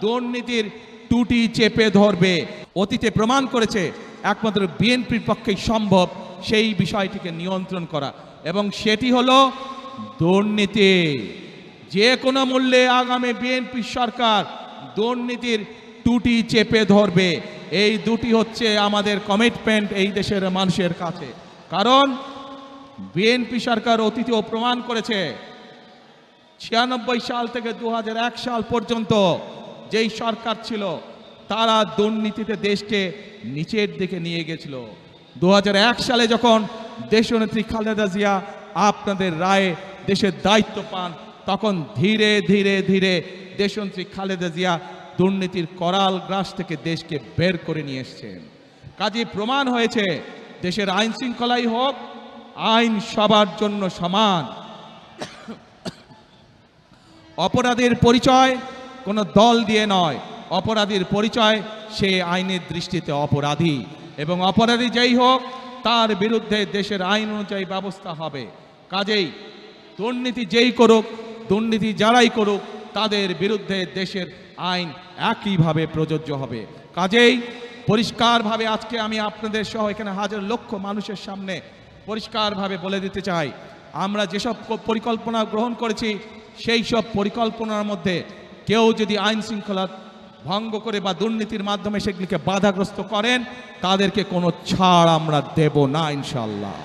দুর্নীতির টুটি চেপে ধরবে। অতীতে প্রমাণ করেছে একমাত্র বিএনপির পক্ষেই সম্ভব সেই বিষয়টিকে নিয়ন্ত্রণ করা, এবং সেটি হলো দুর্নীতি। যে কোনো মূল্যে আগামী বিএনপি সরকার দুর্নীতির টুটি চেপে ধরবে। এই দুটি হচ্ছে আমাদের কমিটমেন্ট এই দেশের মানুষের কাছে। কারণ বিএনপি সরকার অতীতেও প্রমাণ করেছে 96 সাল থেকে 2001 সাল পর্যন্ত যেই সরকার ছিল তারা দুর্নীতিতে দেশকে নিচের দিকে নিয়ে গেছিল। 2001 সালে যখন দেশনেত্রী খালেদা জিয়া আপনাদের রায়ে দেশের দায়িত্ব পান, তখন ধীরে ধীরে ধীরে দেশনেত্রী খালেদা জিয়া দুর্নীতির করাল গ্রাস থেকে দেশকে বের করে নিয়ে এসেছেন। কাজে প্রমাণ হয়েছে দেশের আইন শৃঙ্খলাই হোক, আইন সবার জন্য সমান। অপরাধের পরিচয় কোনো দল দিয়ে নয়, অপরাধীর পরিচয় সে আইনের দৃষ্টিতে অপরাধী, এবং অপরাধী যেই হোক তার বিরুদ্ধে দেশের আইন অনুযায়ী ব্যবস্থা হবে। কাজেই দুর্নীতি যেই করুক, দুর্নীতি যারাই করুক, তাদের বিরুদ্ধে দেশের আইন একইভাবে প্রযোজ্য হবে। কাজেই পরিষ্কারভাবে আজকে আমি আপনাদের সহ এখানে হাজার লক্ষ মানুষের সামনে পরিষ্কারভাবে বলে দিতে চাই, আমরা যেসব পরিকল্পনা গ্রহণ করেছি সেই সব পরিকল্পনার মধ্যে কেউ যদি আইন শৃঙ্খলা ভঙ্গ করে বা দুর্নীতির মাধ্যমে সেগুলিকে বাধাগ্রস্ত করেন, তাদেরকে কোনো ছাড় আমরা দেব না ইনশাআল্লাহ।